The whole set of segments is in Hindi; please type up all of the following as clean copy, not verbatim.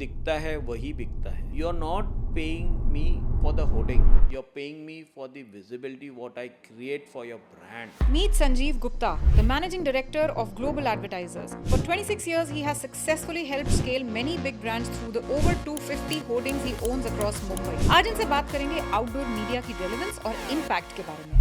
दिखता है वही बिकता है. You are not paying me for the hoarding. You are paying me for the visibility what I create for your brand. Meet Sanjeev Gupta, the managing director of Global Advertisers. For 26 years, he has successfully helped scale many big brands through the over 250 hoardings he owns across Mumbai. आज इनसे बात करेंगे आउटडोर मीडिया की रेलेवेंस और इम्पैक्ट के बारे में.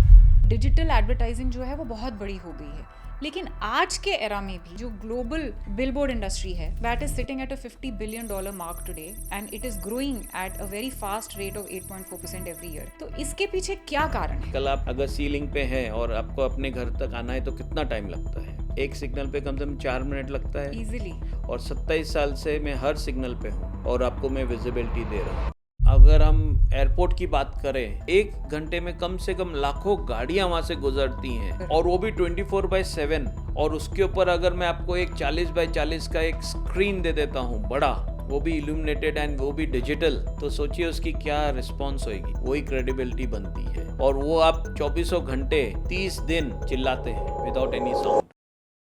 डिजिटल एडवर्टाइजिंग जो है वो बहुत बड़ी हो गई है, लेकिन आज के एरा में भी जो ग्लोबल बिलबोर्ड इंडस्ट्री है that is sitting at a $50 billion mark today and it is growing at a very fast rate of 8.4% every year. तो इसके पीछे क्या कारण है? कल आप अगर सीलिंग पे हैं और आपको अपने घर तक आना है तो कितना टाइम लगता है? एक सिग्नल पे कम से कम 4 मिनट लगता है इजीली. और 27 साल से मैं हर सिग्नल पे हूँ और आपको मैं विजिबिलिटी दे रहा हूँ. अगर हम एयरपोर्ट की बात करें, 1 घंटे में कम से कम लाखों गाड़ियां वहां से गुजरती हैं और वो भी 24/7. और उसके ऊपर अगर मैं आपको एक 40x40 का एक स्क्रीन दे देता हूँ बड़ा, वो भी इल्यूमिनेटेड एंड वो भी डिजिटल, तो सोचिए उसकी क्या रिस्पॉन्स होगी. वही क्रेडिबिलिटी बनती है और वो आप 24 घंटे 30 दिन चिल्लाते हैं विदाउट एनी साउंड.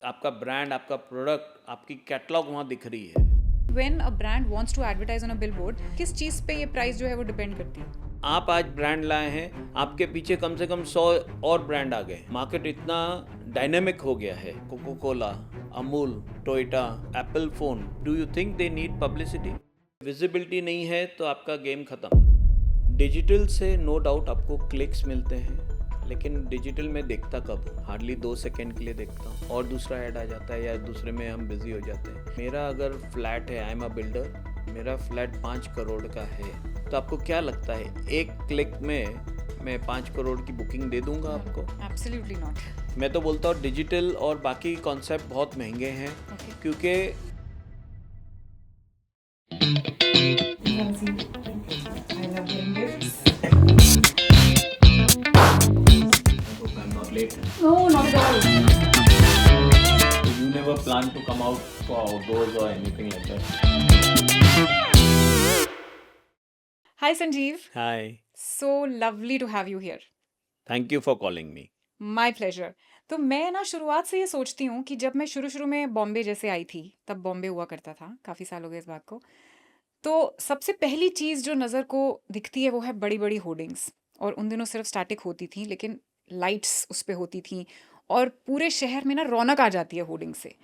आपका ब्रांड, आपका प्रोडक्ट, आपकी कैटलॉग वहाँ दिख रही है. When a brand wants to advertise on a billboard, किस चीज पे ये प्राइस जो है वो डिपेंड करती है? आप आज ब्रांड लाए हैं, आपके पीछे कम से कम 100 और ब्रांड आ गए. मार्केट इतना डायनेमिक हो गया है. Coca Cola, Amul, Toyota, Apple phone. Do you think they need publicity? Visibility नहीं है तो आपका गेम खत्म. डिजिटल से नो डाउट आपको क्लिक्स मिलते हैं, लेकिन डिजिटल में देखता कब? हार्डली 2 सेकेंड के लिए देखता हूँ और दूसरा ऐड आ जाता है या दूसरे में हम बिजी हो जाते हैं. मेरा अगर फ्लैट है, आई एम अ बिल्डर, मेरा फ्लैट 5 करोड़ का है, तो आपको क्या लगता है एक क्लिक में मैं 5 करोड़ की बुकिंग दे दूंगा आपको? Absolutely not. मैं तो बोलता हूँ डिजिटल और बाकी कॉन्सेप्ट बहुत महंगे हैं. क्योंकि I love getting gifts. I'm not late. No, not at all. You never plan to come out for outdoors or anything like that. Hi Sanjeev. Hi. So lovely to have you here. Thank you for calling me. My pleasure. तो मैं ना शुरुआत से ये सोचती हूँ कि जब मैं शुरू में बॉम्बे जैसे आई थी, तब बॉम्बे हुआ करता था, काफ़ी साल हो गए इस बात को. तो सबसे पहली चीज़ जो नज़र को दिखती है वो है बड़ी बड़ी होर्डिंग्स. और उन दिनों सिर्फ स्टैटिक होती थी, लेकिन लाइट्स उस पे होती थी और पूरे शहर में ना रौनक आ जाती है होर्डिंग से.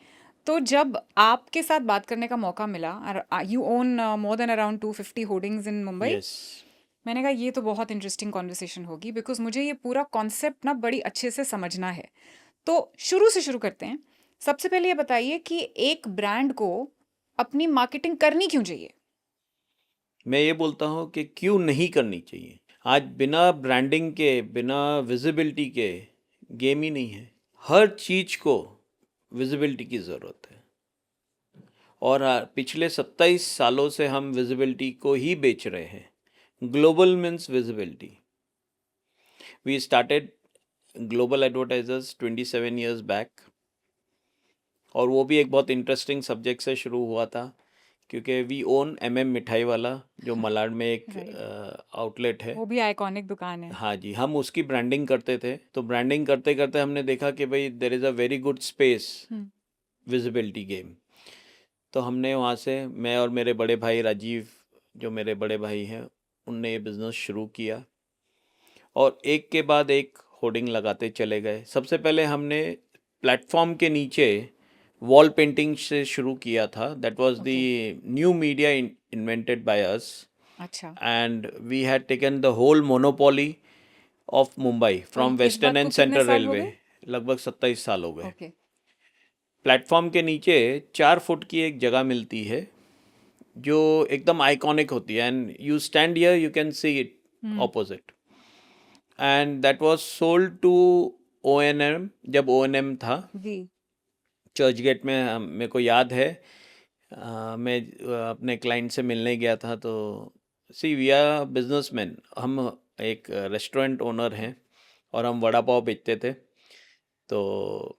तो जब आपके साथ बात करने का मौका मिला, you own more than around 250 hoardings in Mumbai. Yes. मैंने कहा ये तो बहुत इंटरेस्टिंग कॉन्वर्सेशन होगी, बिकॉज मुझे ये पूरा कॉन्सेप्ट ना बड़ी अच्छे से समझना है. तो शुरू से शुरू करते हैं. सबसे पहले ये बताइए कि एक ब्रांड को अपनी मार्केटिंग करनी क्यों चाहिए? मैं ये बोलता हूँ कि क्यों नहीं करनी चाहिए. आज बिना ब्रांडिंग के, बिना विजिबिलिटी के गेम ही नहीं है. हर चीज़ को विजिबिलिटी की ज़रूरत है और पिछले 27 सालों से हम विजिबिलिटी को ही बेच रहे हैं. Global means visibility. We started global advertisers 27 years back और वो भी एक बहुत इंटरेस्टिंग सब्जेक्ट से शुरू हुआ था, क्योंकि वी ओन मिठाई वाला, जो मलाड में एक आउटलेट है. वो भी आइकॉनिक दुकान है. हाँ जी, हम उसकी ब्रांडिंग करते थे. तो ब्रांडिंग करते करते हमने देखा कि भाई there is a very good space, visibility game. तो हमने वहाँ से, मैं और मेरे बड़े भाई राजीव, जो मेरे बड़े भाई हैं, उनने ये बिज़नेस शुरू किया और एक के बाद एक होर्डिंग लगाते चले गए. सबसे पहले हमने प्लेटफॉर्म के नीचे वॉल पेंटिंग से शुरू किया था. That was the new media invented by us. अच्छा. And we had taken the whole monopoly of Mumbai from western and central railway. लगभग 27 साल हो गए. ओके. प्लेटफॉर्म के नीचे 4 फुट की एक जगह मिलती है जो एकदम आइकॉनिक होती है. And you stand here, you can see it opposite. And that was sold to O&M, जब O&M था जी. चर्च गेट में. मेरे को याद है, मैं अपने क्लाइंट से मिलने गया था. तो सी वी आर बिजनेसमैन, हम एक रेस्टोरेंट ओनर हैं और हम वड़ा पाव बेचते थे. तो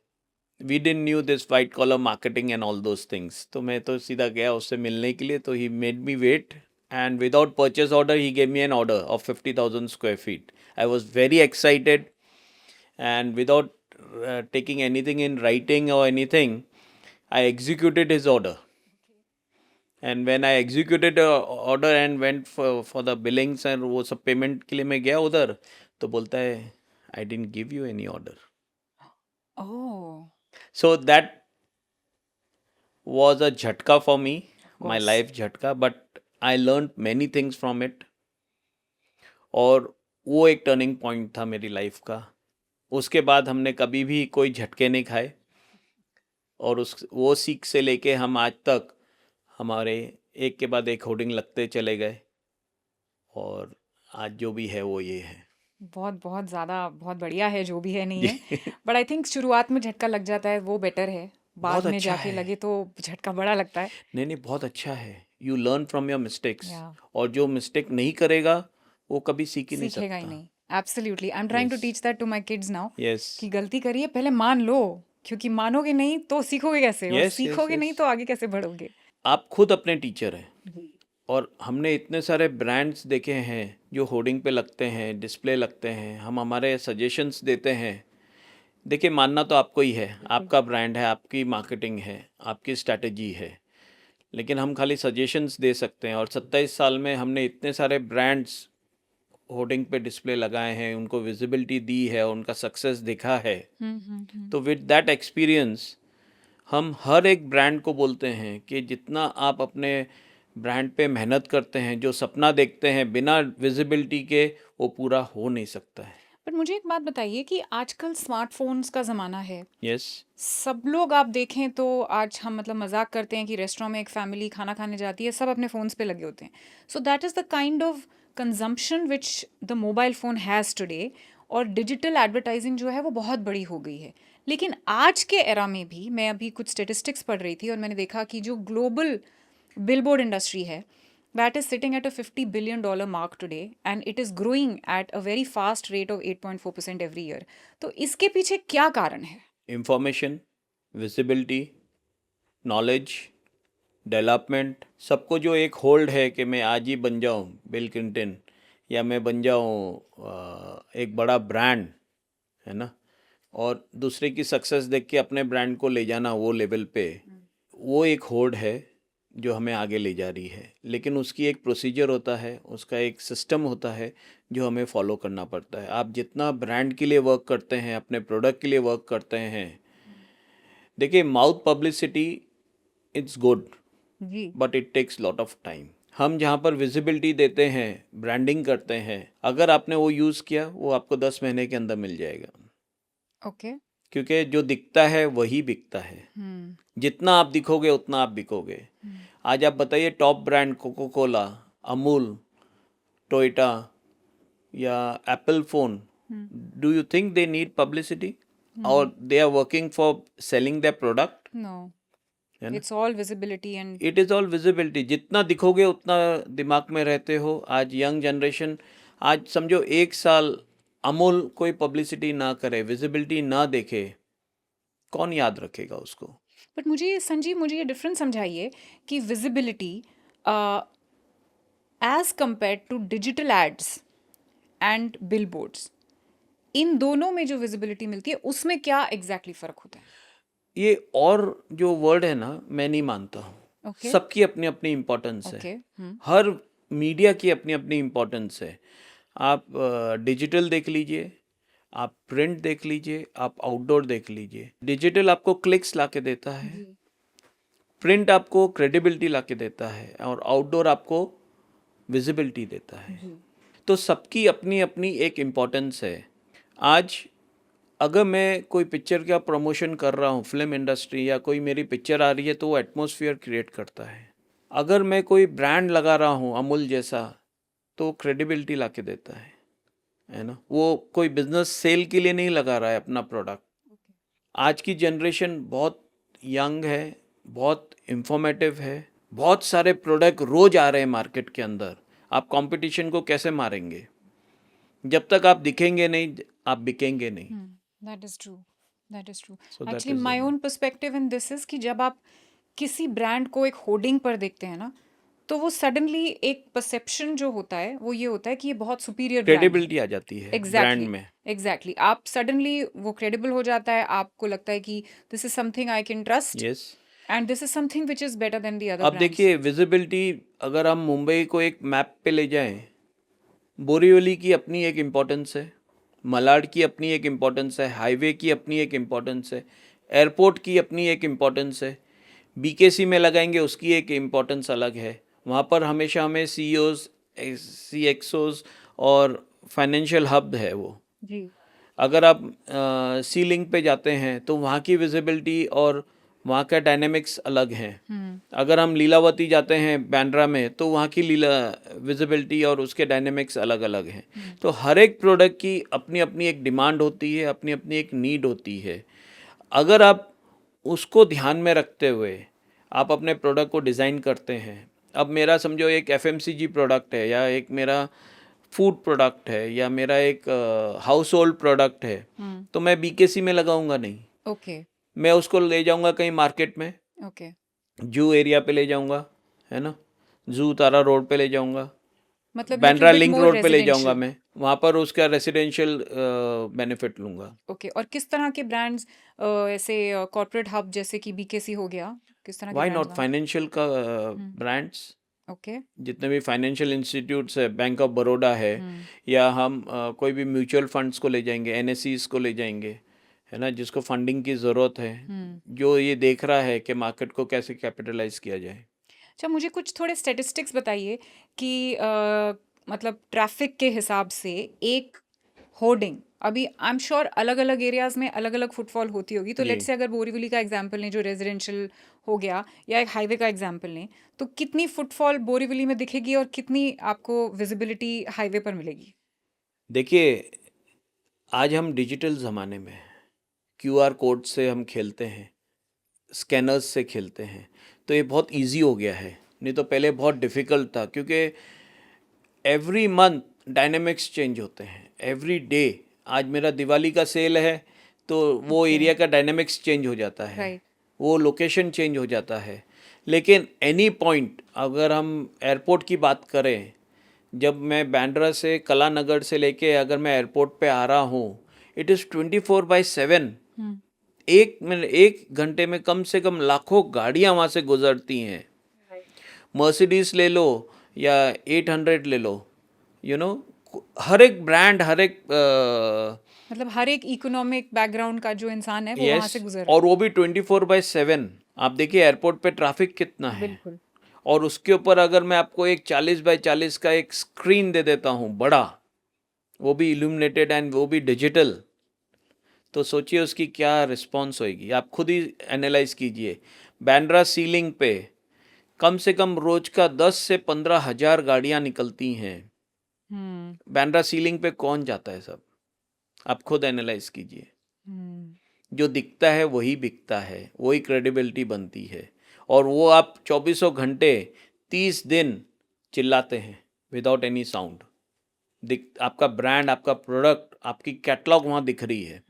we didn't knew this white collar marketing and all those things. तो मैं तो सीधा गया उससे मिलने के लिए. तो he made me wait and without purchase order he gave me an order of 50,000 square feet. I was very excited and without taking anything in writing or anything, I executed his order. And when I executed order and went for the Billings and वो सब पेमेंट के लिए मैं गया उधर, तो बोलता है I didn't give you any order. Oh, so that was a jhatka for me, my course. life jhatka, but I learned many things from it. और वो एक टर्निंग पॉइंट था मेरी लाइफ का. उसके बाद हमने कभी भी कोई झटके नहीं खाए, और उस वो सीख से लेके हम आज तक हमारे एक के बाद एक होर्डिंग लगते चले गए, और आज जो भी है वो ये है. बहुत बहुत ज़्यादा बहुत बढ़िया है जो भी है नहीं है. बट आई थिंक शुरुआत में झटका लग जाता है वो बेटर है. बाद बहुत में अच्छा जाके है. लगे तो झटका बड़ा लगता है. नहीं नहीं, बहुत अच्छा है. You learn from your mistakes, Yeah. और जो मिस्टेक नहीं करेगा वो कभी सीख ही नहीं सीखेगा ही सकता. नहीं. Absolutely. I am trying to Yes. Teach that to my kids now yes कि गलती करिए पहले मान लो, क्योंकि मानोगे नहीं तो सीखोगे कैसे, और यस यस सीखोगे नहीं यस. तो आगे कैसे बढ़ोगे. आप खुद अपने टीचर हैं. और हमने इतने सारे ब्रांड्स देखे हैं जो होर्डिंग पे लगते हैं, डिस्प्ले लगते हैं, हम हमारे सजेशंस देते हैं. देखिए, मानना तो आपको ही है, आपका ब्रांड है, आपकी मार्केटिंग है, आपकी स्ट्रैटेजी है, लेकिन हम खाली सजेशंस दे सकते हैं. और 27 साल में हमने इतने सारे ब्रांड्स होर्डिंग पे डिस्प्ले लगाए हैं, उनको विजिबिलिटी दी है, उनका सक्सेस दिखा है. तो विद दैट एक्सपीरियंस हम हर एक ब्रांड को बोलते हैं कि जितना आप अपने ब्रांड पे मेहनत करते हैं, जो सपना देखते हैं, बिना विजिबिलिटी के वो पूरा हो नहीं सकता है. बट मुझे एक बात बताइए कि आजकल स्मार्टफोन्स का ज़माना है. यस. सब लोग आप देखें तो आज हम मतलब मजाक करते हैं कि रेस्टोरेंट में एक फैमिली खाना खाने जाती है, सब अपने फ़ोन्स पे लगे होते हैं. So that is the kind of consumption which the mobile phone has today. और डिजिटल एडवर्टाइजिंग जो है वो बहुत बड़ी हो गई है. लेकिन आज के एरा में भी मैं अभी कुछ स्टेटिस्टिक्स पढ़ रही थी और मैंने देखा कि जो ग्लोबल बिलबोर्ड इंडस्ट्री है, that is sitting at a $50 billion mark today and it is growing at a very fast rate of 8.4% every year. तो इसके पीछे क्या कारण है? इंफॉर्मेशन, विजिबिलिटी, नॉलेज, डेवलपमेंट, सबको जो एक होल्ड है कि मैं आज ही बन जाऊं बिल क्लिंटन, या मैं बन जाऊं एक बड़ा ब्रांड, है ना, और दूसरे की सक्सेस देख के अपने ब्रांड को ले जाना वो लेवल पे, वो एक होल्ड है जो हमें आगे ले जा रही है. लेकिन उसकी एक प्रोसीजर होता है, उसका एक सिस्टम होता है जो हमें फॉलो करना पड़ता है. आप जितना ब्रांड के लिए वर्क करते हैं, अपने प्रोडक्ट के लिए वर्क करते हैं, देखिए, माउथ पब्लिसिटी इट्स गुड, जी. But it takes lot of time. हम जहाँ पर विजिबिलिटी देते हैं, ब्रांडिंग करते हैं, अगर आपने वो यूज़ किया, वो आपको 10 महीने के अंदर मिल जाएगा. ओके. क्योंकि जो दिखता है वही बिकता है. जितना आप दिखोगे उतना आप बिकोगे. आज आप बताइए, top brand Coca Cola, Amul, Toyota या Apple phone, do you think they need publicity, और they are working for selling their product? No. है ना? It's all visibility and it is all visibility. जितना दिखोगे उतना दिमाग में रहते हो. आज यंग जनरेशन, आज समझो 1 साल अमूल कोई पब्लिसिटी ना करे, विजिबिलिटी ना देखे, कौन याद रखेगा उसको? बट मुझे संजीव, मुझे ये डिफरेंस समझाइए कि visibility as compare to digital ads and billboards, इन दोनों में जो विजिबिलिटी मिलती है उसमें क्या एग्जैक्टली फ़र्क होता है? ये और जो वर्ड है ना, मैं नहीं मानता हूँ. ओके. सबकी अपनी अपनी इम्पोर्टेंस है. ओके. हर मीडिया की अपनी अपनी इम्पोर्टेंस है. आप डिजिटल देख लीजिए, आप प्रिंट देख लीजिए, आप आउटडोर देख लीजिए. डिजिटल आपको क्लिक्स ला के देता है, प्रिंट आपको क्रेडिबिलिटी ला के देता है, और आउटडोर आपको विजिबिलिटी देता है. तो सबकी अपनी अपनी एक इम्पोर्टेंस है. आज अगर मैं कोई पिक्चर का प्रमोशन कर रहा हूँ, फिल्म इंडस्ट्री, या कोई मेरी पिक्चर आ रही है, तो वो एटमॉस्फेयर क्रिएट करता है. अगर मैं कोई ब्रांड लगा रहा हूँ अमूल जैसा, तो क्रेडिबिलिटी ला के देता है ना. वो कोई बिजनेस सेल के लिए नहीं लगा रहा है अपना प्रोडक्ट. आज की जनरेशन बहुत यंग है, बहुत इंफॉर्मेटिव है, बहुत सारे प्रोडक्ट रोज आ रहे हैं मार्केट के अंदर. आप कंपटीशन को कैसे मारेंगे? जब तक आप दिखेंगे नहीं, आप बिकेंगे नहीं. That is true. That is true. So that actually is my the- own perspective in this is कि जब आप किसी ब्रांड को एक होर्डिंग पर देखते हैं ना, तो वो सडनली एक परसेप्शन जो होता है वो ये होता है कि ये बहुत सुपीरियर ब्रांड है. क्रेडिबिलिटी आ जाती है ब्रांड एग्जैक्टली. में. एग्जैक्टली. आप सडनली वो क्रेडिबल हो जाता है, आपको लगता है कि this is something I can trust. Yes. And this is something which is better than the other अब ब्रांड्स. देखिए विजिबिलिटी, अगर हम मुंबई को एक मैप पे ले जाएं, बोरीवली की अपनी एक इम्पोर्टेंस है, मलाड की अपनी एक इम्पोर्टेंस है, हाईवे की अपनी एक इम्पोर्टेंस है, एयरपोर्ट की अपनी एक इम्पोर्टेंस है, बीकेसी में लगाएंगे उसकी एक इम्पोर्टेंस अलग है. वहाँ पर हमेशा हमें सीईओज, सीएक्सओज और फाइनेंशियल हब है वो. जी. अगर आप सी लिंक पे जाते हैं तो वहाँ की विजिबिलिटी और वहाँ का डायनेमिक्स अलग हैं. अगर हम लीलावती जाते हैं बांद्रा में तो वहाँ की विजिबिलिटी और उसके डायनेमिक्स अलग अलग हैं. तो हर एक प्रोडक्ट की अपनी अपनी एक डिमांड होती है, अपनी अपनी एक नीड होती है. अगर आप उसको ध्यान में रखते हुए आप अपने प्रोडक्ट को डिज़ाइन करते हैं, अब मेरा समझो एक एफएमसीजी प्रोडक्ट है, या एक मेरा फूड प्रोडक्ट है, या मेरा एक हाउस होल्ड प्रोडक्ट है, तो मैं बीकेसी में लगाऊंगा नहीं. ओके. मैं उसको ले जाऊंगा कहीं मार्केट में, ओके. जू एरिया पे ले जाऊंगा, है ना, जू तारा रोड पे ले जाऊंगा, मतलब Bandra little bit link more road पे ले जाऊंगा, residential. मैं वहाँ पर उसका रेसिडेंशियल बेनिफिट लूंगा. ओके. और किस तरह के ब्रांड्स ऐसे कॉर्पोरेट हब जैसे कि बीकेसी हो गया, किस तरह के व्हाई ब्रांड्स नॉट फाइनेंशियल का ब्रांड्स, ओके. जितने भी फाइनेंशियल इंस्टीट्यूट्स है, बैंक ऑफ बड़ौदा है, या हम कोई भी म्यूचुअल फंड्स को ले जाएंगे, एनएससीज को ले जाएंगे, है ना, जिसको फंडिंग की ज़रूरत है, जो ये देख रहा है कि मार्केट को कैसे कैपिटलाइज किया जाए. अच्छा, मुझे कुछ थोड़े स्टैटिस्टिक्स बताइए कि मतलब ट्रैफिक के हिसाब से एक होर्डिंग, अभी आई एम श्योर अलग अलग एरियाज में अलग अलग फुटफॉल होती होगी, तो जी. लेट्स से अगर बोरीवली का एग्जांपल लें जो रेजिडेंशियल हो गया, या एक हाईवे का एग्जांपल लें, तो कितनी फुटफॉल बोरीवली में दिखेगी और कितनी आपको विजिबिलिटी हाईवे पर मिलेगी? देखिए, आज हम डिजिटल ज़माने में हैं, क्यूआर कोड से हम खेलते हैं, स्कैनर्स से खेलते हैं, तो ये बहुत इजी हो गया है. नहीं तो पहले बहुत डिफ़िकल्ट था, क्योंकि एवरी मंथ डायनेमिक्स चेंज होते हैं, एवरी डे. आज मेरा दिवाली का सेल है तो वो एरिया का डायनेमिक्स चेंज हो जाता है, राइट. वो लोकेशन चेंज हो जाता है. लेकिन एनी पॉइंट, अगर हम एयरपोर्ट की बात करें, जब मैं बांद्रा से कलानगर से लेके अगर मैं एयरपोर्ट पे आ रहा हूँ, इट इज़ 24/7. एक घंटे में कम से कम लाखों गाड़ियाँ वहाँ से गुजरती हैं. मर्सिडीज ले लो या 800 ले लो, यू नो, हर एक ब्रांड, हर एक मतलब हर एक इकोनॉमिक बैकग्राउंड का जो इंसान है वो वहां से गुजर रहा और वो भी 24/7. आप देखिए एयरपोर्ट पे ट्रैफिक कितना है. है, बिल्कुल. और उसके ऊपर अगर मैं आपको एक 40/40 का एक स्क्रीन दे देता हूँ बड़ा, वो भी इल्यूमिनेटेड एंड वो भी डिजिटल, तो सोचिए उसकी क्या रिस्पॉन्स होएगी. आप खुद ही एनालाइज कीजिए. बांद्रा सीलिंग पे कम से कम रोज का 10 से 15 हजार गाड़ियाँ निकलती हैं. बांद्रा सीलिंग पे कौन जाता है सब? आप खुद एनालाइज कीजिए. जो दिखता है वही बिकता है, वही क्रेडिबिलिटी बनती है, और वो आप 24 घंटे 30 दिन चिल्लाते हैं विदाउट एनी साउंड. आपका ब्रांड, आपका प्रोडक्ट, आपकी कैटलॉग वहाँ दिख रही है.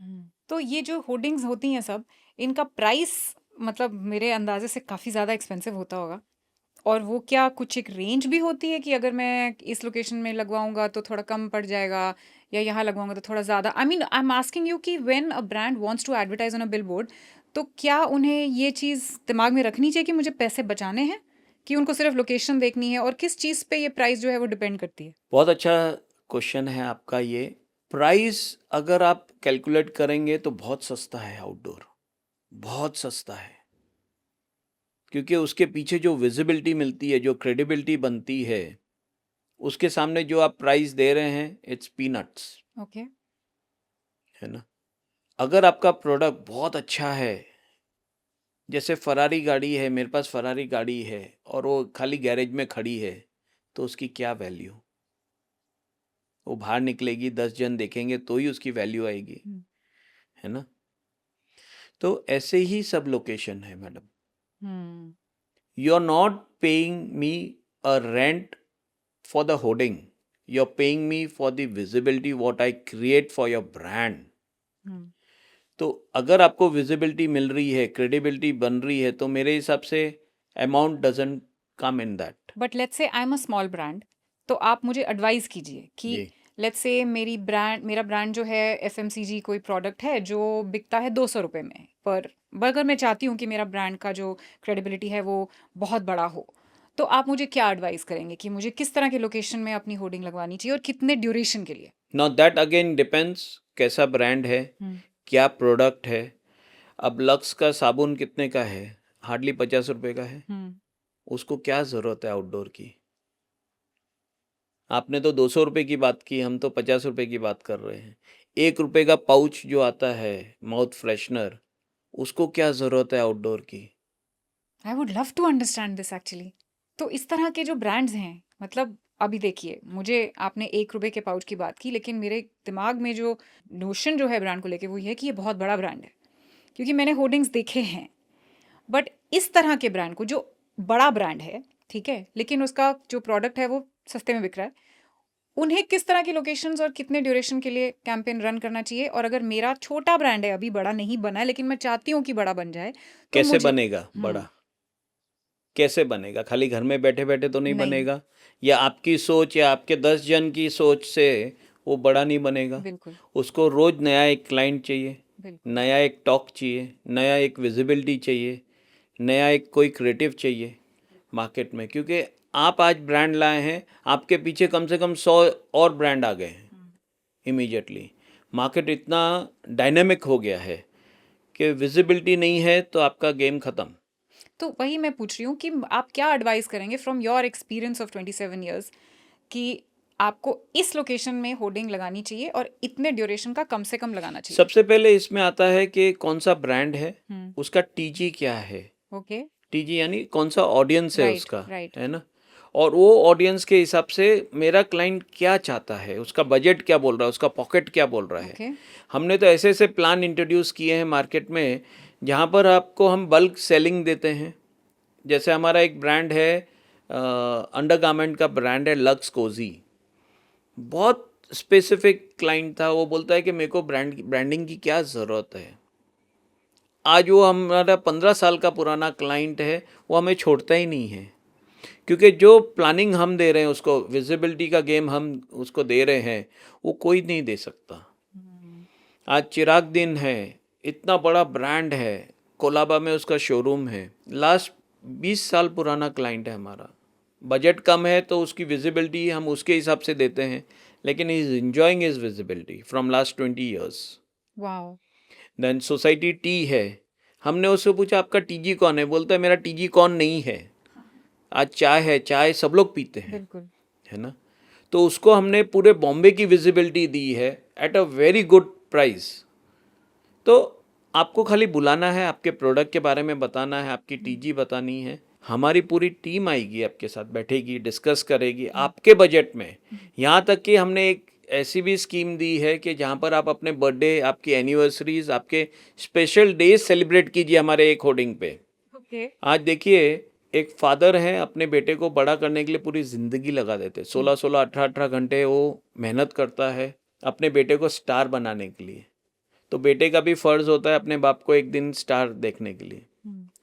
तो ये जो होर्डिंग्स होती हैं सब, इनका प्राइस मतलब मेरे अंदाजे से काफ़ी ज़्यादा एक्सपेंसिव होता होगा, और वो क्या कुछ एक रेंज भी होती है कि अगर मैं इस लोकेशन में लगवाऊंगा तो थोड़ा कम पड़ जाएगा, या यहाँ लगवाऊंगा तो थोड़ा ज़्यादा? I mean I am asking you कि when a brand wants to advertise on a billboard, तो क्या उन्हें ये चीज़ दिमाग में रखनी चाहिए कि मुझे पैसे बचाने हैं, कि उनको सिर्फ लोकेशन देखनी है, और किस चीज़ पे ये प्राइस जो है वो डिपेंड करती है? बहुत अच्छा क्वेश्चन है आपका ये. प्राइस अगर आप कैलकुलेट करेंगे तो बहुत सस्ता है आउटडोर, बहुत सस्ता है, क्योंकि उसके पीछे जो विजिबिलिटी मिलती है, जो क्रेडिबिलिटी बनती है, उसके सामने जो आप प्राइस दे रहे हैं, इट्स पीनट्स. ओके. है ना. अगर आपका प्रोडक्ट बहुत अच्छा है, जैसे फरारी गाड़ी है, मेरे पास फरारी गाड़ी है और वो खाली गैरेज में खड़ी है, तो उसकी क्या वैल्यू? वो बाहर निकलेगी, 10 जन देखेंगे तो ही उसकी वैल्यू आएगी, है ना. तो ऐसे ही सब लोकेशन है madam. You are not paying me a rent for the hoarding, you are paying me for the visibility what I create for your brand. तो अगर आपको विजिबिलिटी मिल रही है, क्रेडिबिलिटी बन रही है, तो मेरे हिसाब से amount doesn't come in that. But let's say I am a small brand, तो आप मुझे एडवाइस कीजिए कि जी. लेट्स से मेरा ब्रांड जो है एफएमसीजी कोई प्रोडक्ट है जो बिकता है 200 रुपये में, पर अगर मैं चाहती हूँ कि मेरा ब्रांड का जो क्रेडिबिलिटी है वो बहुत बड़ा हो, तो आप मुझे क्या एडवाइस करेंगे कि मुझे किस तरह के लोकेशन में अपनी होर्डिंग लगवानी चाहिए और कितने ड्यूरेशन के लिए? नाउ दैट अगेन डिपेंड्स, कैसा ब्रांड है, क्या प्रोडक्ट है। अब लक्स का साबुन कितने का है? हार्डली 50 रुपए का है। उसको क्या ज़रूरत है आउटडोर की? आपने तो 200 रुपए की बात की, हम तो 50 रुपए की बात कर रहे हैं। 1 रुपए का पाउच जो आता है माउथ फ्रेशनर, उसको क्या ज़रूरत है आउटडोर की? I would love to understand this actually. तो इस तरह के जो ब्रांड्स हैं, मतलब अभी देखिए, मुझे आपने 1 रुपए के पाउच की बात की, लेकिन मेरे दिमाग में जो नोशन जो है ब्रांड को लेके वो ये है कि ये बहुत बड़ा ब्रांड है, क्योंकि मैंने होर्डिंग्स देखे हैं। बट इस तरह के ब्रांड को जो बड़ा ब्रांड है, ठीक है, लेकिन उसका जो प्रोडक्ट है वो सस्ते में बिक रहा है, उन्हें किस तरह की लोकेशंस और कितने ड्यूरेशन के लिए कैंपेन रन करना चाहिए? और अगर मेरा छोटा ब्रांड है, अभी बड़ा नहीं बना है, लेकिन मैं चाहती हूँ कि बड़ा बन जाए, तो कैसे मुझे बनेगा बड़ा? कैसे बनेगा? खाली घर में बैठे बैठे तो नहीं नहीं। बनेगा, या आपकी सोच या आपके 10 जन की सोच से वो बड़ा नहीं बनेगा। बिल्कुल उसको रोज नया एक क्लाइंट चाहिए, बिल्कुल नया एक टॉक चाहिए, नया एक विजिबिलिटी चाहिए, नया एक कोई क्रिएटिव चाहिए मार्केट में। क्योंकि आप आज ब्रांड लाए हैं, आपके पीछे कम से कम 100 और ब्रांड आ गए हैं इमीडिएटली। मार्केट इतना डायनेमिक हो गया है कि विजिबिलिटी नहीं है तो आपका गेम ख़त्म। तो वही मैं पूछ रही हूँ कि आप क्या एडवाइस करेंगे from your experience of 27 years कि आपको इस लोकेशन में होर्डिंग लगानी चाहिए और इतने ड्यूरेशन का कम से कम लगाना चाहिए? सबसे पहले इसमें आता है कि कौन सा ब्रांड है, हम्म, उसका टीजी क्या है। ओके, टीजी यानी कौन सा ऑडियंस है राइट उसका, राइट, है ना। और वो ऑडियंस के हिसाब से मेरा क्लाइंट क्या चाहता है, उसका बजट क्या बोल रहा है, उसका पॉकेट क्या बोल रहा है। ओके, हमने तो ऐसे ऐसे प्लान इंट्रोड्यूस किए हैं मार्केट में जहाँ पर आपको हम बल्क सेलिंग देते हैं। जैसे हमारा एक ब्रांड है, अंडरगारमेंट का ब्रांड है लक्स कोजी। बहुत स्पेसिफिक क्लाइंट था, वो बोलता है कि मेरे को ब्रांडिंग की क्या ज़रूरत है। आज वो हमारा 15 साल का पुराना क्लाइंट है, वो हमें छोड़ता ही नहीं है। क्योंकि जो प्लानिंग हम दे रहे हैं उसको, विजिबिलिटी का गेम हम उसको दे रहे हैं, वो कोई नहीं दे सकता। आज चिराग दिन है, इतना बड़ा ब्रांड है, कोलाबा में उसका शोरूम है, लास्ट 20 साल पुराना क्लाइंट है हमारा। बजट कम है तो उसकी विजिबिलिटी हम उसके हिसाब से देते हैं, लेकिन he is enjoying his visibility from last 20 years. Wow, then society टी है, हमने उससे पूछा आपका टीजी कौन है, बोलता है मेरा टीजी कौन नहीं है। आज चाय है, चाय सब लोग पीते हैं, बिल्कुल, है ना। तो उसको हमने पूरे बॉम्बे की विजिबिलिटी दी है at a very good price. तो आपको खाली बुलाना है, आपके प्रोडक्ट के बारे में बताना है, आपकी टीजी बतानी है, हमारी पूरी टीम आएगी आपके साथ, बैठेगी, डिस्कस करेगी आपके बजट में। यहाँ तक कि हमने एक ऐसी भी स्कीम दी है कि जहाँ पर आप अपने बर्थडे, आपकी एनिवर्सरीज, आपके स्पेशल डेज सेलिब्रेट कीजिए हमारे एक होर्डिंग पे। ओके, आज देखिए, एक फादर हैं, अपने बेटे को बड़ा करने के लिए पूरी ज़िंदगी लगा देते, 16-16, 18-18 घंटे वो मेहनत करता है अपने बेटे को स्टार बनाने के लिए। तो बेटे का भी फ़र्ज़ होता है अपने बाप को एक दिन स्टार देखने के लिए,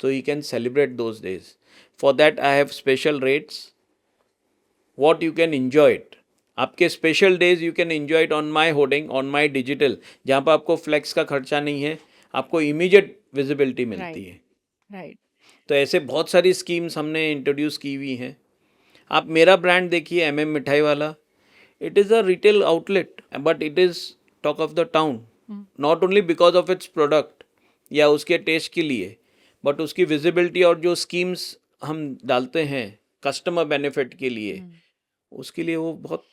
तो he can celebrate those days. For that I have special rates, what you can enjoy it. आपके special days you can enjoy it on my hoarding, on my digital, जहाँ पर आपको फ्लैक्स का खर्चा नहीं है, आपको इमीडिएट विजिबिलिटी मिलती है। राइट, तो ऐसे बहुत सारी स्कीम्स हमने इंट्रोड्यूस की हुई हैं। आप मेरा ब्रांड देखिए, एमएम मिठाई वाला, it is a retail outlet but it is talk of the town, not only because of it's product या उसके टेस्ट के लिए, बट उसकी विजिबिलिटी और जो स्कीम्स हम डालते हैं कस्टमर बेनिफिट के लिए, उसके लिए वो बहुत।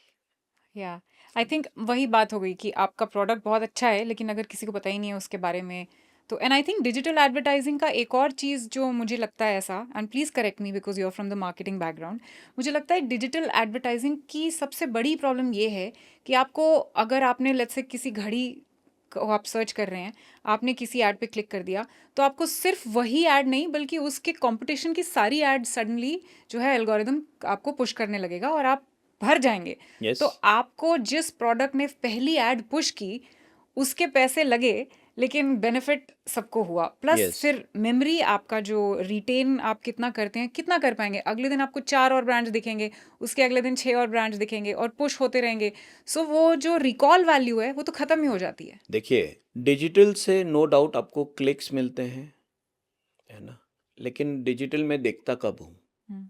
या आई थिंक वही बात हो गई कि आपका प्रोडक्ट बहुत अच्छा है, लेकिन अगर किसी को पता ही नहीं है उसके बारे में, तो and I think digital advertising का एक और चीज़ जो मुझे लगता है ऐसा, and please correct me because you are from the marketing background, मुझे लगता है डिजिटल एडवर्टाइजिंग की सबसे बड़ी प्रॉब्लम ये है कि आपको, अगर आपने लेट्स से किसी घड़ी को आप सर्च कर रहे हैं, आपने किसी ऐड पे क्लिक कर दिया, तो आपको सिर्फ वही ऐड नहीं बल्कि उसके कंपटीशन की सारी ऐड सडनली जो है एल्गोरिदम आपको पुश करने लगेगा और आप भर जाएंगे। Yes. तो आपको जिस प्रोडक्ट ने पहली ऐड पुश की उसके पैसे लगे, लेकिन बेनिफिट सबको हुआ, प्लस Yes. फिर मेमोरी आपका जो रिटेन आप कितना करते हैं, कितना कर पाएंगे? अगले दिन आपको 4 और ब्रांड्स दिखेंगे, उसके अगले दिन 6 और ब्रांड्स दिखेंगे और पुश होते रहेंगे। सो वो जो रिकॉल वैल्यू है वो तो खत्म ही हो जाती है। देखिए, डिजिटल से नो डाउट आपको क्लिक्स मिलते हैं, है ना, लेकिन डिजिटल में देखता कब हूँ? हम्म,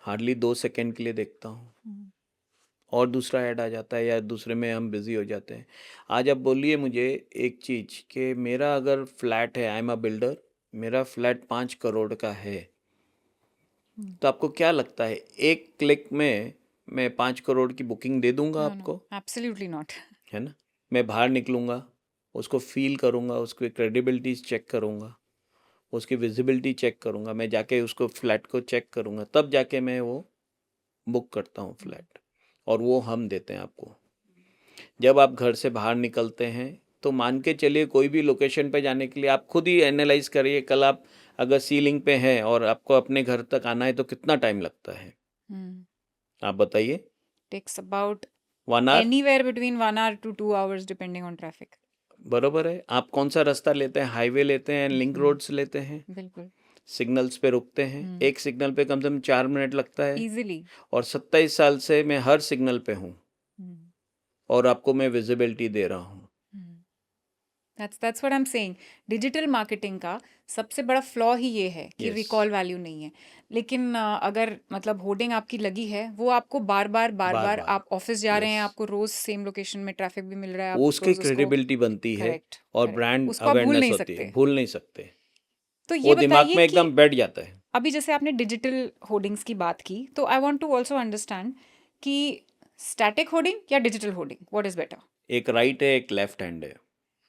हार्डली 2 सेकंड के लिए देखता हूँ हम्म, और दूसरा ऐड आ जाता है या दूसरे में हम बिजी हो जाते हैं। आज आप बोलिए मुझे एक चीज़ कि मेरा अगर फ्लैट है, आई एम अ बिल्डर, मेरा फ्लैट 5 करोड़ का है, तो आपको क्या लगता है एक क्लिक में मैं 5 करोड़ की बुकिंग दे दूंगा आपको? Absolutely not. है ना? मैं बाहर निकलूंगा, उसको फील करूंगा, उसकी क्रेडिबिलिटीज चेक करूंगा, उसकी विजिबिलिटी चेक करूंगा, मैं जाके उसको फ्लैट को चेक करूंगा, तब जाके मैं वो बुक करता हूँ फ्लैट, और वो हम देते हैं आपको। जब आप घर से बाहर निकलते हैं तो मान के चलिए कोई भी लोकेशन पे जाने के लिए आप खुद ही एनालाइज करिए, कल आप अगर सीलिंग पे हैं और आपको अपने घर तक आना है तो कितना टाइम लगता है? आप बताइए। Takes about 1 hour. Anywhere between 1 hour to 2 hours depending on traffic. बरोबर है। आप कौन सा रास्ता लेते हैं? हाईवे लेते हैं, लिंक रोड्स लेते हैं, बिल्कुल, सिग्नल्स पे रुकते हैं, एक सिग्नल पे कम से कम 4 मिनट लगता है, इजीली। और 27 साल से मैं हर सिग्नल पे हूँ और आपको मैं विजिबिलिटी दे रहा हूँ। That's what I am saying. Digital marketing का सबसे बड़ा फ्लॉ ही ये है कि Yes. रिकॉल वैल्यू नहीं है। लेकिन अगर मतलब होर्डिंग आपकी लगी है, वो आपको बार बार आप ऑफिस जा रहे हैं, Yes. आपको रोज सेम लोकेशन में ट्रैफिक भी मिल रहा है, आप उसकी रोज उसको क्रेडिबिलिटी बनती है करेक्ट और करेक्ट ब्रांड उसको आप भूल अवेयरनेस नहीं होती है, सकते। भूल नहीं सकते, तो ये वो दिमाग बताइए में कि एकदम बैठ जाता है। अभी जैसे आपने डिजिटल होर्डिंग्स की बात की, तो I want to also understand कि स्टैटिक होर्डिंग या digital hoarding, what is better? एक राइट है, एक लेफ्ट हैंड है,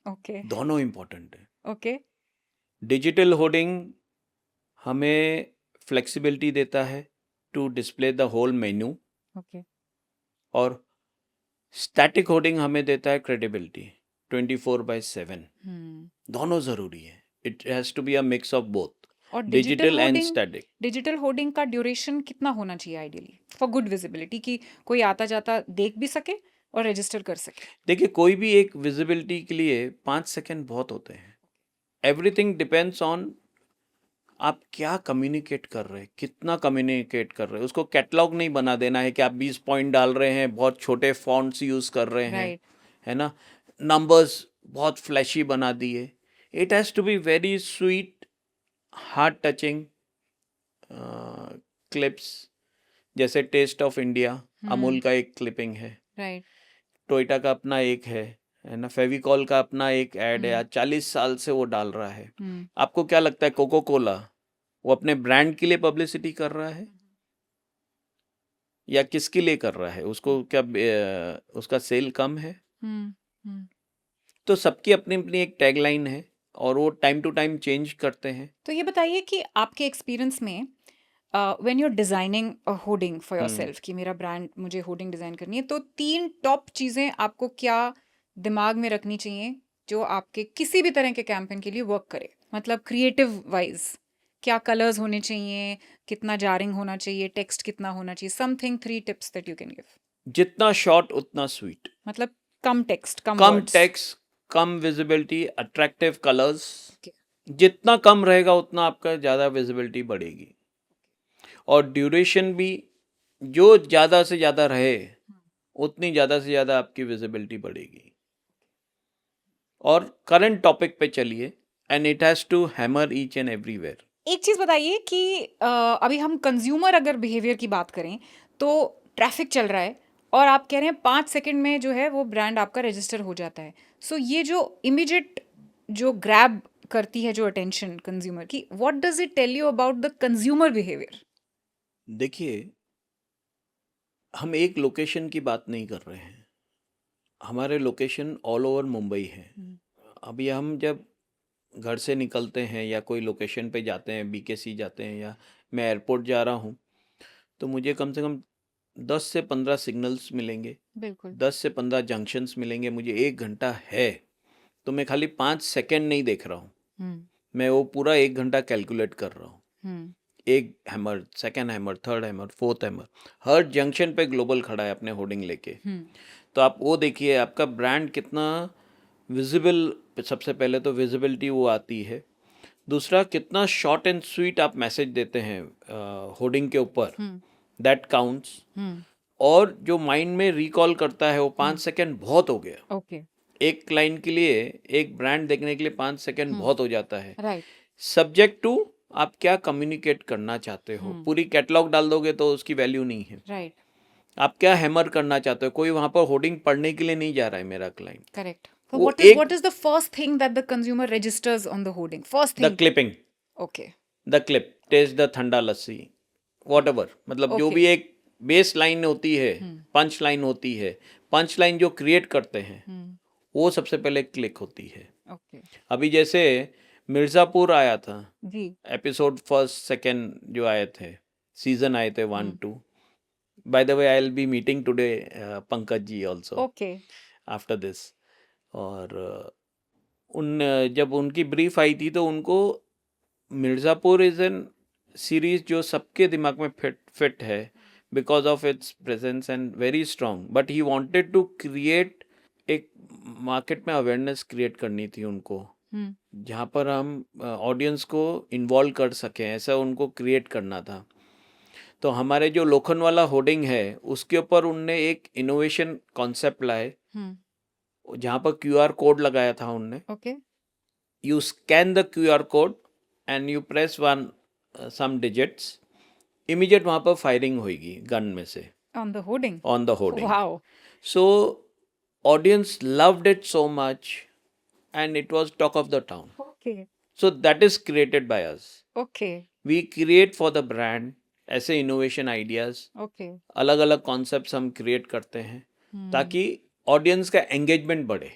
ओके दोनों इम्पोर्टेंट है। ओके डिजिटल होर्डिंग हमें फ्लेक्सिबिलिटी देता है to display the whole menu, okay और स्टैटिक होर्डिंग हमें देता है क्रेडिबिलिटी 24/7। दोनों ज़रूरी है। It has to be a mix of both, और digital and static. Digital hoarding का ड्यूरेशन कितना होना चाहिए आइडियली फॉर गुड विजिबिलिटी, कि कोई आता जाता देख भी सके और रजिस्टर कर सके? देखिए, कोई भी एक विजिबिलिटी के लिए 5 सेकंड बहुत होते हैं। एवरीथिंग डिपेंड्स ऑन आप क्या कम्युनिकेट कर रहे हैं, कितना कम्युनिकेट कर रहे हैं। उसको कैटलॉग नहीं बना देना है कि आप 20 पॉइंट डाल रहे हैं, बहुत छोटे फॉन्ट्स यूज़ कर रहे हैं, राइट है ना, नंबर्स बहुत फ्लैशी बना दिए। It has to be very sweet, heart touching clips, जैसे टेस्ट ऑफ इंडिया, अमूल का एक क्लिपिंग है, राइट टोयोटा का अपना एक है ना, फेविकॉल का अपना एक ऐड है, आज 40 साल से वो डाल रहा है। आपको क्या लगता है कोको कोला वो अपने ब्रांड के लिए पब्लिसिटी कर रहा है या किसके लिए कर रहा है? उसको क्या उसका सेल कम है? तो सबकी अपनी अपनी एक टैगलाइन है और वो टाइम टू टाइम चेंज करते हैं। तो ये बताइए कि आपके एक्सपीरियंस में when you are designing a hoarding for yourself, कि मेरा ब्रांड, मुझे होर्डिंग डिजाइन करनी है, तो 3 टॉप चीजें आपको क्या दिमाग में रखनी चाहिए जो आपके किसी भी तरह के कैंपेन के लिए वर्क करे? मतलब क्रिएटिव वाइज क्या कलर्स होने चाहिए, कितना जारिंग होना चाहिए, टेक्स्ट कितना होना चाहिए, something 3 tips that you can give. जितना शॉर्ट उतना स्वीट, मतलब कम टेक्स्ट, कम कम वर्ड्स। टेक्स्ट, कम विजिबिलिटी, अट्रैक्टिव कलर्स। Okay. जितना कम रहेगा उतना आपका ज़्यादा विजिबिलिटी बढ़ेगी, और ड्यूरेशन भी जो ज़्यादा से ज़्यादा रहे उतनी ज़्यादा से ज़्यादा आपकी विजिबिलिटी बढ़ेगी। और करंट टॉपिक पे चलिए, and it has to hammer each and everywhere. एक चीज बताइए कि अभी हम कंज्यूमर अगर बिहेवियर की बात करें, तो ट्रैफिक चल रहा है और आप कह रहे हैं 5 सेकंड में जो है वो ब्रांड आपका रजिस्टर हो जाता है। सो ये जो इमीडिएट जो ग्रैब करती है जो अटेंशन कंज्यूमर की, what does it tell you about the consumer behaviour? देखिए, हम एक लोकेशन की बात नहीं कर रहे हैं, हमारे लोकेशन ऑल ओवर मुंबई है। अभी हम जब घर से निकलते हैं या कोई लोकेशन पे जाते हैं, बीकेसी जाते हैं, या मैं एयरपोर्ट जा रहा हूँ, तो मुझे कम से कम 10 से 15 सिग्नल्स मिलेंगे, बिल्कुल 10 से 15 जंक्शंस मिलेंगे। मुझे 1 घंटा है तो मैं खाली 5 सेकंड नहीं देख रहा हूँ, मैं वो पूरा 1 घंटा कैलकुलेट कर रहा हूँ। एक hammer, second hammer, third hammer, fourth hammer, हर जंक्शन पे ग्लोबल खड़ा है अपने होर्डिंग लेके। तो आप वो देखिए आपका ब्रांड कितना विजिबल सबसे पहले तो विजिबिलिटी वो आती है। दूसरा, कितना शॉर्ट एंड स्वीट आप मैसेज देते हैं होर्डिंग के ऊपर, दैट काउंट्स। और जो माइंड में रिकॉल करता है वो 5 सेकंड बहुत हो गया। ओके, एक क्लाइंट के लिए, एक ब्रांड देखने के लिए 5 सेकंड बहुत हो जाता है। राइट, सब्जेक्ट टू आप क्या कम्युनिकेट करना चाहते हो। पूरी कैटलॉग डाल दोगे तो उसकी वैल्यू नहीं है। राइट, आप क्या हैमर करना चाहते हो। कोई वहां पर होर्डिंग पढ़ने के लिए नहीं जा रहा है मेरा क्लाइंट। करेक्ट। So वो what is the first thing that the consumer registers on the hoarding? First the thing. Clipping, Okay. The clip, taste the thanda lassi, whatever, मतलब जो Okay. भी एक बेस लाइन होती है, पंच लाइन होती है, पंच लाइन जो क्रिएट करते हैं वो सबसे पहले क्लिक होती है। Okay. अभी जैसे मिर्ज़ापुर आया था, जी, एपिसोड फर्स्ट सेकेंड जो आए थे, सीजन आए थे 1, 2। By the way I will be meeting today Pankaj ji also okay. After this. और जब उनकी ब्रीफ आई थी तो उनको मिर्ज़ापुर इज़ एन सीरीज जो सबके दिमाग में फिट है because of its presence and very strong. But he wanted to create एक मार्केट में अवेयरनेस क्रिएट करनी थी उनको, जहाँ पर हम ऑडियंस को इन्वॉल्व कर सकें, ऐसा उनको क्रिएट करना था। तो हमारे जो लोखंड वाला होर्डिंग है उसके ऊपर उनने एक इनोवेशन कॉन्सेप्ट लाए, जहाँ पर QR कोड लगाया था उनने। Okay. You scan the QR code and you press some digits, immediate वहाँ पर फायरिंग होगी गन में से On the hoarding. on the hoarding. Wow. So audience loved it so much and it was talk of the town. Okay. So that is created by us. Okay. We create for the brand ऐसे innovation ideas, Okay. अलग अलग concepts हम create करते हैं ताकि audience का engagement बढ़े।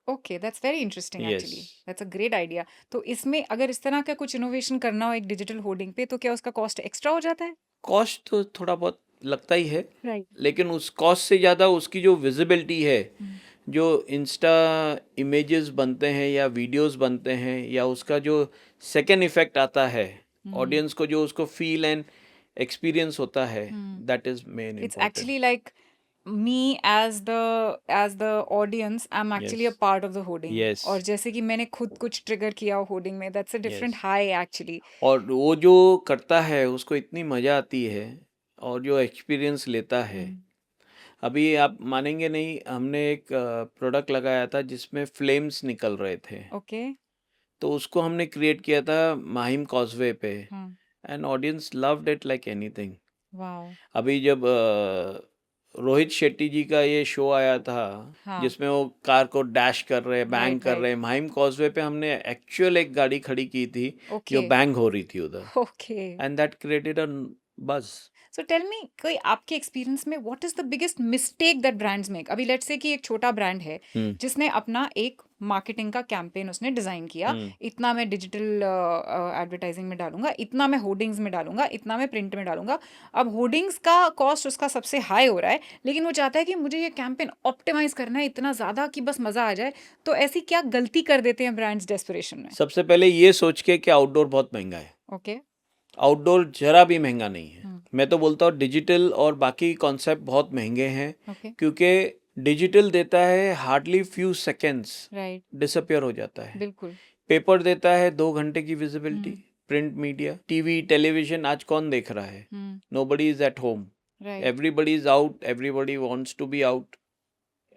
Okay, that's very interesting Yes. actually. That's a great idea. तो इसमें अगर इस तरह का कुछ इनोवेशन करना हो एक डिजिटल होर्डिंग पे तो क्या उसका कॉस्ट एक्स्ट्रा हो जाता है? कॉस्ट तो थोड़ा बहुत लगता ही है, राइट, लेकिन उस कॉस्ट से ज़्यादा उसकी जो विजिबिलिटी है, जो इंस्टा इमेजेस बनते हैं या वीडियोस बनते हैं या उसका जो सेकेंड इफेक्ट आता है ऑडियंस को, जो उसको फील एंड एक्सपीरियंस होता है, that is main it's actually like me as the audience, I'm actually a part of the hoarding. Yes. और जैसे कि मैंने खुद कुछ ट्रिगर किया होर्डिंग में, that's a different high actually. और वो जो करता है उसको इतनी मज़ा आती है और जो एक्सपीरियंस लेता है। अभी आप मानेंगे नहीं, हमने एक प्रोडक्ट लगाया था जिसमें फ्लेम्स निकल रहे थे, Okay. तो उसको हमने क्रिएट किया था माहिम कॉजवे पे and audience loved it like anything. Wow. अभी जब रोहित शेट्टी जी का ये शो आया था, हाँ. जिसमें वो कार को डैश कर रहे, बैंग Right, कर right. रहे, माहिम कॉजवे पे हमने एक्चुअल एक गाड़ी खड़ी की थी Okay. जो बैंग हो रही थी उधर, Okay. And that created a buzz. So tell me, कोई आपके एक्सपीरियंस में what is the biggest mistake that brands make? अभी लेट्स से कि एक छोटा ब्रांड है जिसने अपना एक मार्केटिंग का कैंपेन उसने डिजाइन किया, इतना मैं डिजिटल एडवर्टाइजिंग में डालूंगा, इतना मैं होर्डिंग्स में डालूंगा, इतना मैं प्रिंट में डालूंगा। अब होर्डिंग्स का कॉस्ट उसका सबसे हाई हो रहा है, लेकिन वो चाहता है कि मुझे ये कैंपेन ऑप्टिमाइज करना है इतना ज़्यादा कि बस मज़ा आ जाए। तो ऐसी क्या गलती कर देते हैं ब्रांड्स डेस्परेशन में? सबसे पहले ये सोच के कि आउटडोर बहुत महंगा है। ओके, आउटडोर जरा भी महंगा नहीं है। मैं तो बोलता हूँ डिजिटल और बाकी कॉन्सेप्ट बहुत महंगे हैं, ओके, क्योंकि डिजिटल देता है hardly few seconds, right, disappear हो जाता है। बिल्कुल, पेपर देता है 2 घंटे की visibility, print media, TV, television आज कौन देख रहा है? Nobody is at home, right, everybody is out, everybody wants to be out,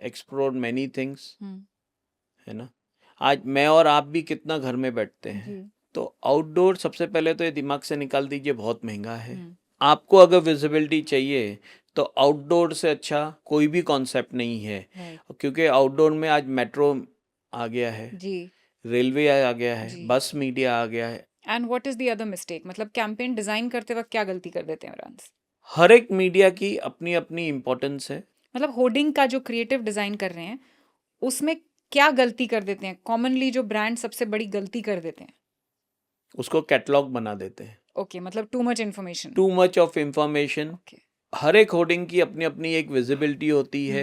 explore many things, है ना। आज मैं और आप भी कितना घर में बैठते हैं, तो आउटडोर सबसे पहले तो ये दिमाग से निकाल दीजिए, बहुत महंगा है। आपको अगर विजिबिलिटी चाहिए तो आउटडोर से अच्छा कोई भी कॉन्सेप्ट नहीं है, क्योंकि आउटडोर में आज मेट्रो आ गया है जी, रेलवे आ गया है, बस मीडिया आ गया है। And what is the other mistake? मतलब कैंपेन डिजाइन करते वक्त क्या गलती कर देते हैं ब्रांड्स? हर एक मीडिया की अपनी अपनी इम्पोर्टेंस है। मतलब होर्डिंग का जो क्रिएटिव डिजाइन कर रहे हैं उसमें क्या गलती कर देते हैं? कॉमनली जो ब्रांड सबसे बड़ी गलती कर देते हैं, उसको कैटलॉग बना देते हैं। ओके, मतलब too much information, too much of information. Okay, हर एक होर्डिंग की अपनी अपनी एक विजिबिलिटी होती है,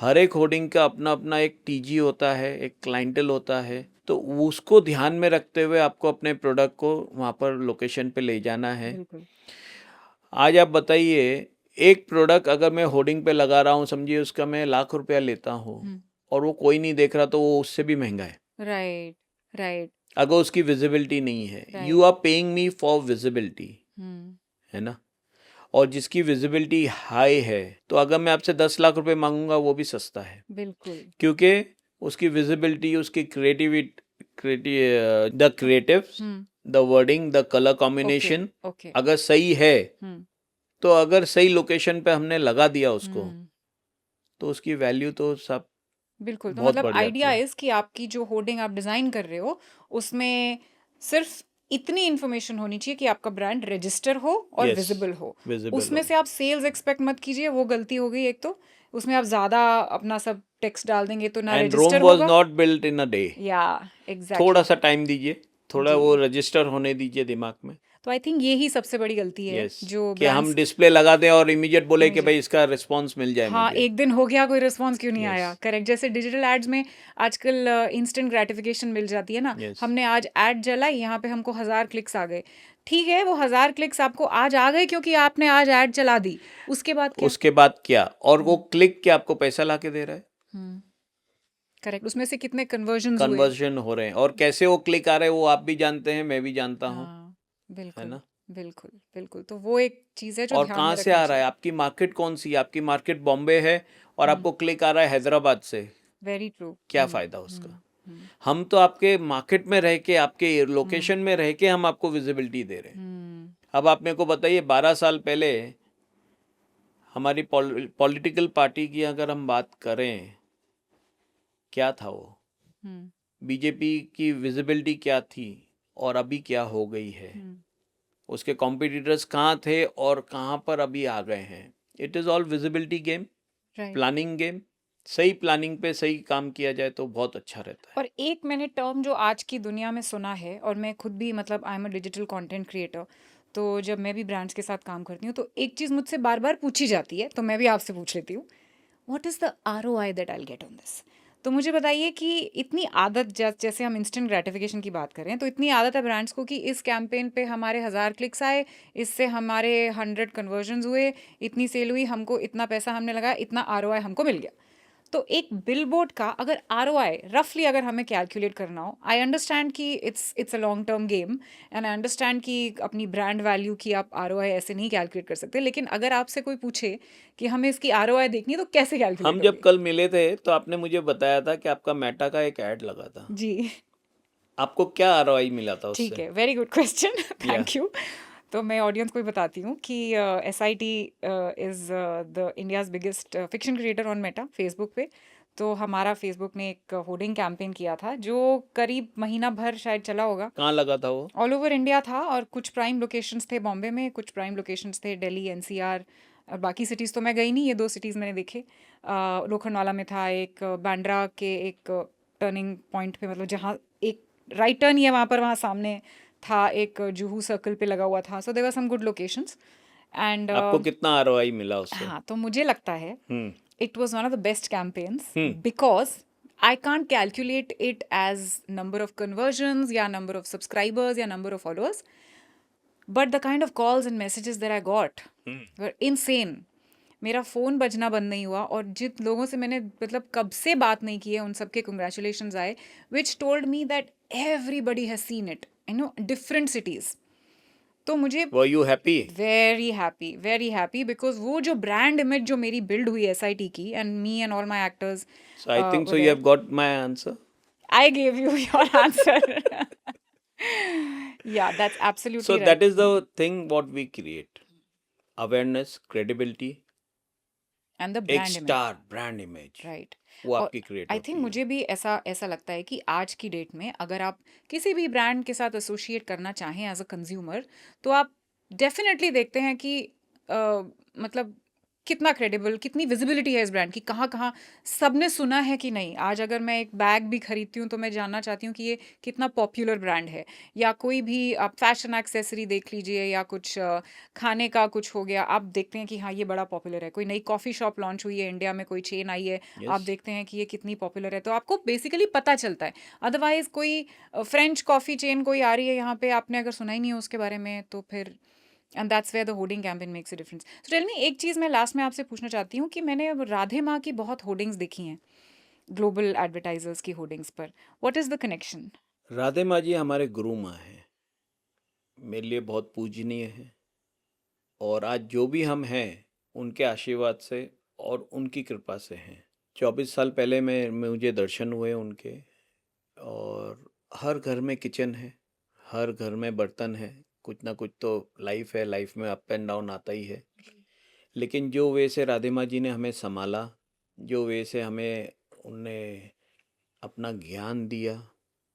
हर एक होर्डिंग का अपना अपना एक टीजी होता है, एक क्लाइंटल होता है, तो उसको ध्यान में रखते हुए आपको अपने प्रोडक्ट को वहाँ पर लोकेशन पे ले जाना है। बिल्कुल, आज आप बताइए, एक प्रोडक्ट अगर मैं होर्डिंग पे लगा रहा हूँ, समझिए उसका मैं ₹1,00,000 लेता हूँ और वो कोई नहीं देख रहा, तो वो उससे भी महंगा है। राइट, राइट, अगर उसकी विजिबिलिटी नहीं है, Right. You are paying me for visibility, है ना। और जिसकी विजिबिलिटी हाई है, तो अगर मैं आपसे 10 लाख रुपए मांगूंगा वो भी सस्ता है, बिल्कुल, क्योंकि उसकी विजिबिलिटी, उसकी the creative, the wording, the colour combination okay, अगर सही है, तो अगर सही लोकेशन पे हमने लगा दिया उसको, तो उसकी वैल्यू तो सब बिल्कुल। तो बहुत मतलब बढ़ जाती आइडिया है। इज कि आपकी जो होर्डिंग आप डिजाइन कर रहे हो उसमें सिर्फ इतनी इन्फॉर्मेशन होनी चाहिए कि आपका ब्रांड रजिस्टर हो और Yes, विजिबल हो। visible उसमें हो। से आप सेल्स एक्सपेक्ट मत कीजिए, वो गलती हो गई एक तो। उसमें आप ज्यादा अपना सब टेक्स्ट डाल देंगे तो ना एंड रोम रजिस्टर वॉज होगा। Not built in a day. या थोड़ा एग्जैक्टली सा टाइम दीजिए, थोड़ा जी। वो रजिस्टर होने दीजिए दिमाग में। तो आई थिंक यही सबसे बड़ी गलती है यस, जो कि हम ब्रांड्स डिस्प्ले लगा दें और इमीडिएट बोले कि इमीडिएट भाई इसका रिस्पॉन्स मिल जाए हाँ मुझे। एक दिन हो गया कोई रिस्पॉन्स क्यों नहीं यस, आया। करेक्ट, जैसे डिजिटल एड्स में आजकल इंस्टेंट ग्रेटिफिकेशन मिल जाती है ना। यस। हमने आज एड जलाई, यहाँ पे हमको 1000 क्लिक्स आ गए। ठीक है, वो 1000 क्लिक्स आपको आज आ गए क्योंकि आपने आज ऐड चला दी। उसके बाद क्या? उसके बाद क्या? और वो क्लिक के आपको पैसा ला के दे रहा है, करेक्ट, उसमें से कितने कन्वर्जन हुए? कन्वर्जन हो रहे हैं, और कैसे वो क्लिक आ रहे हैं वो आप भी जानते हैं, मैं भी जानता हूँ, हाँ है बिल्कुल, ना। बिल्कुल बिल्कुल। तो वो एक चीज है जो और ध्यान कहाँ में से रखनी आ रहा है, चाहिए। आपकी मार्केट कौन सी है? आपकी मार्केट बॉम्बे है और आपको क्लिक आ रहा है हैदराबाद से, वेरी ट्रू। क्या फायदा उसका? हम तो आपके मार्केट में रह के, आपके लोकेशन में रह के हम आपको विजिबिलिटी दे रहे हैं। अब आप मेरे को बताइए, 12 साल पहले हमारी पॉलिटिकल पार्टी की अगर हम बात करें, क्या था वो, बीजेपी की विजिबिलिटी क्या थी और अभी क्या हो गई है, उसके कॉम्पिटिटर्स कहाँ थे और कहाँ पर अभी आ गए हैं। It is all visibility game, right. Planning game. सही प्लानिंग पे सही काम किया जाए तो बहुत अच्छा रहता है। और एक मैंने टर्म जो आज की दुनिया में सुना है, और मैं खुद भी मतलब I am a digital content creator, तो जब मैं भी ब्रांड्स के साथ काम करती हूँ तो एक चीज़ मुझसे बार बार पूछी जाती है, तो मैं भी आपसे पूछ लेती हूँ, what is the ROI that I get on this. तो मुझे बताइए कि इतनी आदत, जैसे हम इंस्टेंट ग्रेटिफिकेशन की बात करें, तो इतनी आदत है ब्रांड्स को कि इस कैंपेन पे हमारे 1000 क्लिक्स आए, इससे हमारे 100 कन्वर्जन्स हुए, इतनी सेल हुई, हमको इतना पैसा हमने लगाया, इतना ROI हमको मिल गया। तो एक बिलबोर्ड का अगर ROI रफली अगर हमें कैलकुलेट करना हो, आई अंडरस्टैंड कि it's a long term game, and I understand कि अपनी ब्रांड वैल्यू की आप ROI ऐसे नहीं कैलकुलेट कर सकते, लेकिन अगर आपसे कोई पूछे कि हमें इसकी ROI देखनी है तो कैसे कैलकुलेट हम जब करोगे? कल मिले थे तो आपने मुझे बताया था कि आपका मेटा का एक ऐड लगा था, जी आपको क्या आरओआई मिला था ठीक उससे? है, वेरी गुड क्वेश्चन, या थैंक यू। तो मैं ऑडियंस को भी बताती हूँ कि SIT is the India's biggest fiction creator on Meta Facebook पे। तो हमारा फेसबुक ने एक होर्डिंग कैंपेन किया था जो करीब महीना भर शायद चला होगा। कहाँ लगा था वो? ऑल ओवर इंडिया था, और कुछ प्राइम लोकेशंस थे बॉम्बे में, कुछ प्राइम लोकेशंस थे दिल्ली, NCR, और बाकी सिटीज़ तो मैं गई नहीं, ये 2 सिटीज़ मैंने देखे। लोखंडवाला में था एक, बांद्रा के एक टर्निंग पॉइंट पे, मतलब जहाँ एक राइट टर्न ही है वहाँ पर, वहाँ सामने था एक, जुहू सर्कल पे लगा हुआ था। So there were some good locations and आपको कितना आरओआई मिला उससे? हाँ, तो मुझे लगता है हम्म it was one of the best campaigns Hmm. because I can't calculate it as number of conversions या number of subscribers या number of followers, but the kind of calls and messages that I got were insane. मेरा फ़ोन बजना बंद नहीं हुआ, और जिन लोगों से मैंने मतलब कब से बात नहीं की है उन सबके congratulations आए, which told me that everybody has seen it, you know, different cities. तो मुझे were you happy? Very happy because वो जो ब्रांड इमेज जो मेरी बिल्ड हुई SIT की, and me and all my actors, so I think so you have got my answer. I gave you your answer. Yeah that's So absolutely that right. is the thing what we create. Awareness, credibility, and the एक brand image, star brand image, right. वो और आपकी क्रिएट आई होती थिंक है। मुझे भी ऐसा ऐसा लगता है कि आज की डेट में अगर आप किसी भी ब्रांड के साथ एसोसिएट करना चाहें एज अ कंज्यूमर, तो आप डेफिनेटली देखते हैं कि मतलब कितना क्रेडिबल, कितनी विजिबिलिटी है इस ब्रांड की, कहाँ कहाँ सबने सुना है कि नहीं। आज अगर मैं एक बैग भी खरीदती हूँ तो मैं जानना चाहती हूँ कि ये कितना पॉपुलर ब्रांड है। या कोई भी आप फैशन एक्सेसरी देख लीजिए, या कुछ खाने का कुछ हो गया, आप देखते हैं कि हाँ ये बड़ा पॉपुलर है। कोई नई कॉफ़ी शॉप लॉन्च हुई है इंडिया में, कोई चेन आई है, आप Yes. देखते हैं कि ये कितनी पॉपुलर है, तो आपको बेसिकली पता चलता है। अदरवाइज कोई फ्रेंच कॉफ़ी चेन कोई आ रही है यहाँ पे, आपने अगर सुना ही नहीं है उसके बारे में, तो फिर and that's where the hoarding campaign makes a difference. So tell me, एक चीज़ मैं लास्ट में आपसे पूछना चाहती हूँ कि मैंने अब राधे माँ की बहुत होर्डिंग्स देखी हैं, ग्लोबल एडवर्टाइजर्स की होर्डिंग्स पर? What is the connection? Radhe माँ जी हमारे गुरु माँ हैं, मेरे लिए बहुत पूजनीय है। और आज जो भी हम हैं उनके आशीर्वाद से और उनकी कृपा से हैं। 24 साल पहले मुझे दर्शन हुए उनके। और हर घर में किचन है, हर घर में बर्तन है, कुछ ना कुछ तो लाइफ है, लाइफ में अप एंड डाउन आता ही है। लेकिन जो वे से राधे माँ जी ने हमें संभाला, जो वे से हमें उनने अपना ज्ञान दिया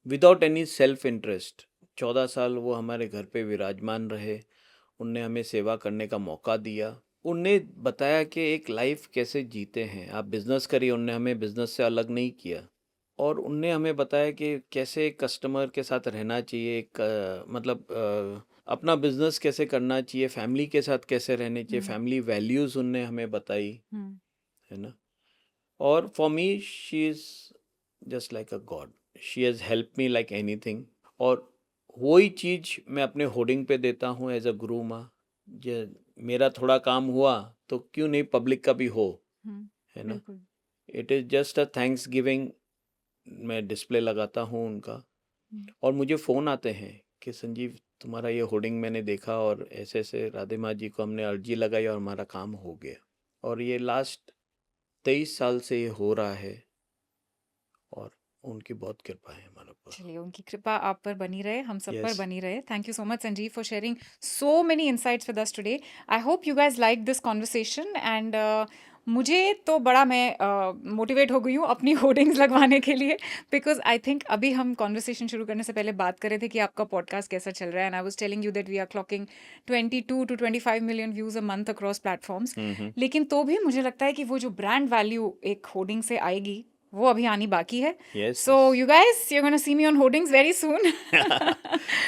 विदाउट एनी सेल्फ इंटरेस्ट, 14 साल वो हमारे घर पे विराजमान रहे। उनने हमें सेवा करने का मौका दिया। उनने बताया कि एक लाइफ कैसे जीते हैं, आप बिजनेस करिए। उनने हमें बिजनेस से अलग नहीं किया। और उनने हमें बताया कि कैसे कस्टमर के साथ रहना चाहिए, अपना बिजनेस कैसे करना चाहिए, फैमिली के साथ कैसे रहने चाहिए, फैमिली वैल्यूज़ उनने हमें बताई, है ना। और for me she is just like a God, she has help me like anything. और वही चीज़ मैं अपने होर्डिंग पे देता हूँ एज अ गुरु माँ। जो मेरा थोड़ा काम हुआ तो क्यों नहीं पब्लिक का भी हो, है ना। It is just a thanks giving. मैं डिस्प्ले लगाता हूँ उनका। और मुझे फ़ोन आते हैं कि संजीव तुम्हारा ये होर्डिंग मैंने देखा और ऐसे ऐसे राधे माँ जी को हमने अर्जी लगाई और हमारा काम हो गया। और ये लास्ट 23 साल से ये हो रहा है और उनकी बहुत कृपा है हमारे ऊपर। चलिए, उनकी कृपा आप पर बनी रहे, हम सब पर Yes. बनी रहे। Thank you so much Sanjeev for sharing so many insights with us today. I hope you guys like this conversation and मुझे तो बड़ा मैं मोटिवेट हो गई हूँ अपनी होर्डिंग्स लगवाने के लिए, बिकॉज आई थिंक अभी हम कॉन्वर्सेशन शुरू करने से पहले बात कर रहे थे कि आपका पॉडकास्ट कैसा चल रहा है, and I was telling you that we are clocking 22 to 25 million views a month across platforms. लेकिन तो भी मुझे लगता है कि वो जो ब्रांड वैल्यू एक होर्डिंग से आएगी वो अभी आनी बाकी है। Yes, So you guys, you're going to see me on hoardings very soon.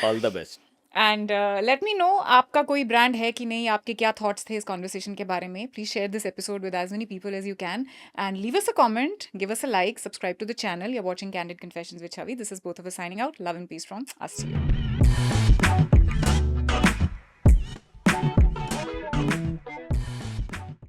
All the best. And let me know आपका कोई ब्रांड है कि नहीं, आपके क्या थॉट्स थे इस कॉन्वर्सेशन के बारे में. Please share this episode with as many people as you can and leave us a comment, give us a like, subscribe to the channel. You're watching Candid Confessions with Chavi. This is both of us signing out. Love and peace from us to you.